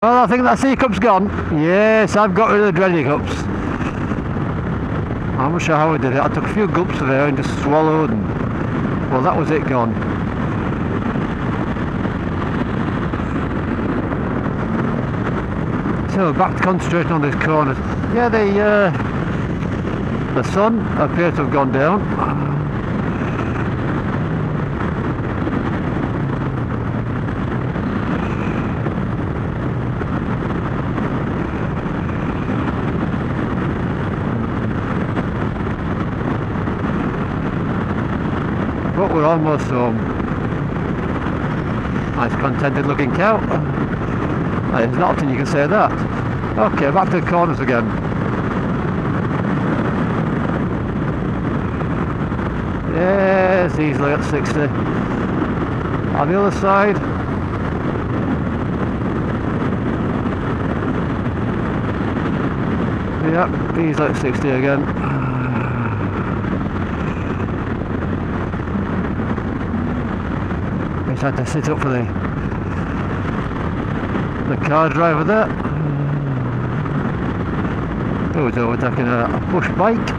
Well, I think that's Hiccups gone. Yes, I've got rid of the dread Hiccups. I'm not sure how I did it. I took a few gulps of air and just swallowed and... well, that was it gone. So, back to concentrating on this corner. Yeah, the sun appears to have gone down. But we're almost home. Nice contented looking cow. It's not often you can say that. Okay, back to the corners again. Yes, easily at 60. On the other side. Yep, easily at 60 again. Just had to sit up for the car driver there. Who was overtaking a push bike.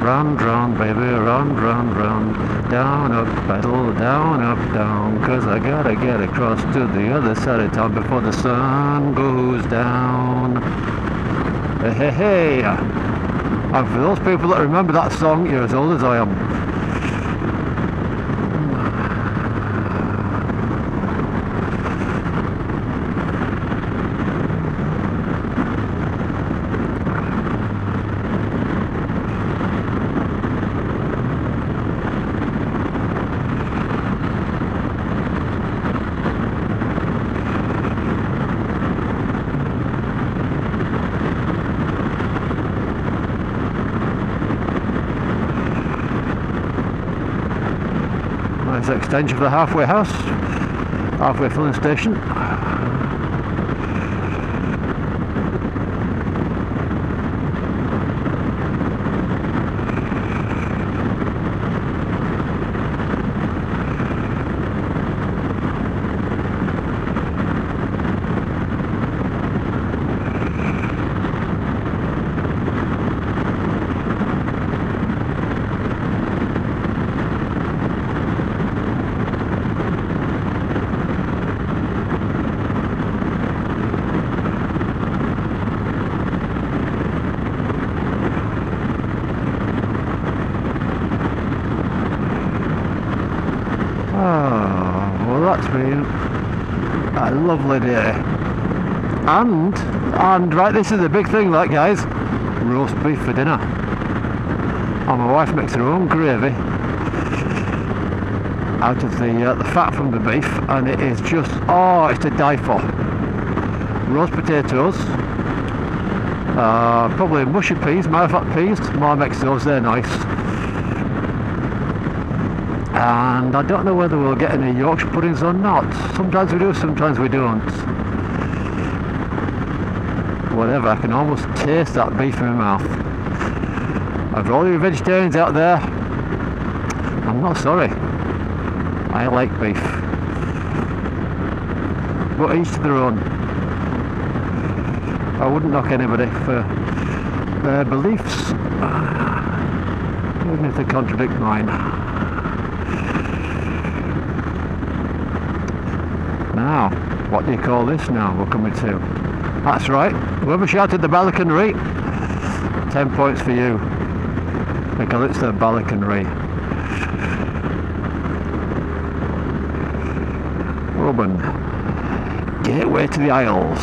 Round, round, baby, round, round, round. Down, up, pedal, down, up, down. 'Cause I gotta get across to the other side of town before the sun goes down. Hey, hey, hey. And for those people that remember that song, you're as old as I am. Nice extension for the halfway house, halfway filling station. Well, that's been a lovely day. And right, this is the big thing, like, guys, roast beef for dinner. And my wife makes her own gravy out of the fat from the beef, and it is just, oh, it's to die for. Roast potatoes, probably mushy peas, fat peas. Ma makes those, they're nice. And I don't know whether we'll get any Yorkshire puddings or not. Sometimes we do, sometimes we don't. Whatever, I can almost taste that beef in my mouth. And for all you vegetarians out there, I'm not sorry. I like beef. But each to their own. I wouldn't knock anybody for their beliefs, even if they contradict mine. Now, what do you call this now we're coming to? That's right, whoever shouted the balconry, 10 points for you, because it's the balconry. Oban, gateway to the Isles.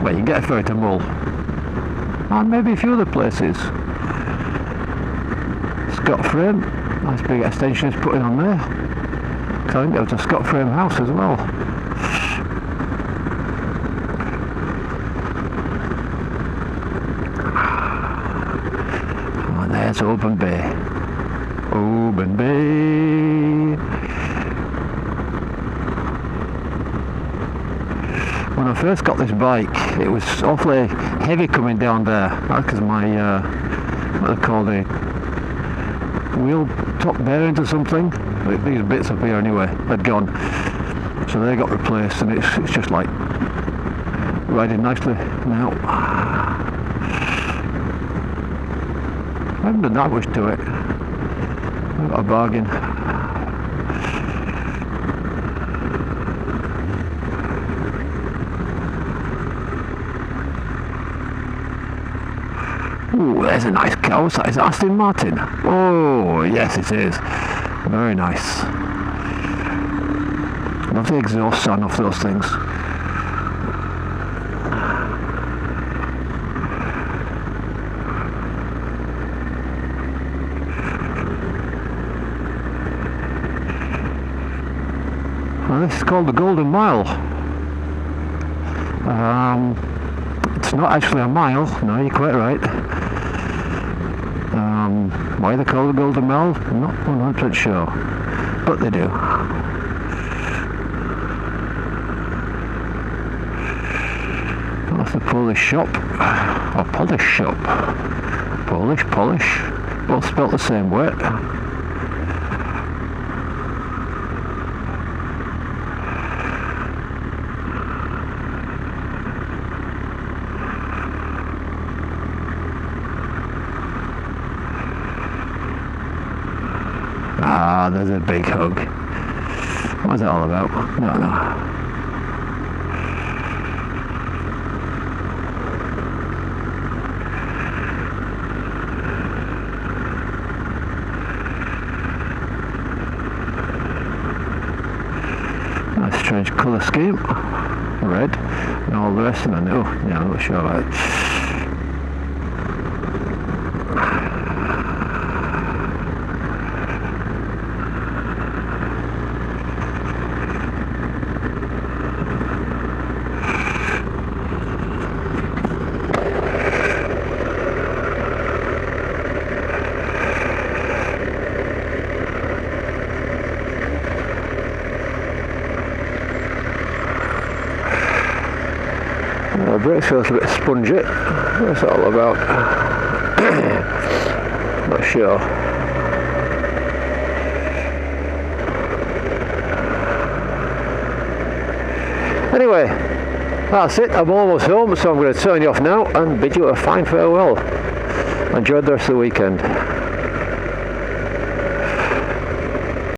Well, you can get a ferry to Mull, and maybe a few other places. Scott Frame, nice big extension is put in on there. I think there was a Scott Frame house as well. And there's Oban Bay. Oban Bay. When I first got this bike, it was awfully heavy coming down there. That's because my, what they call the wheel top bearings or something. These bits up here anyway, had gone. So they got replaced, and it's just like riding nicely now. I haven't done that much to it. I've got a bargain. Ooh, there's a nice cow size Aston Martin. Oh, yes it is. Very nice. Love the exhaust sound off those things. Well, this is called the Golden Mile. It's not actually a mile, no, you're quite right. Why they call it the Golden Mile, I'm not 100% sure, but they do. That's the Polish shop, or polish shop. Polish, both spelt the same way. Ah, there's a big hug. What's that all about? No. Nice strange colour scheme. Red and all the rest of it. Oh, yeah, I'm not sure about it. The brake feels a bit spongy. What's that all about? Not sure. Anyway, that's it. I'm almost home, so I'm going to turn you off now and bid you a fine farewell. Enjoy the rest of the weekend.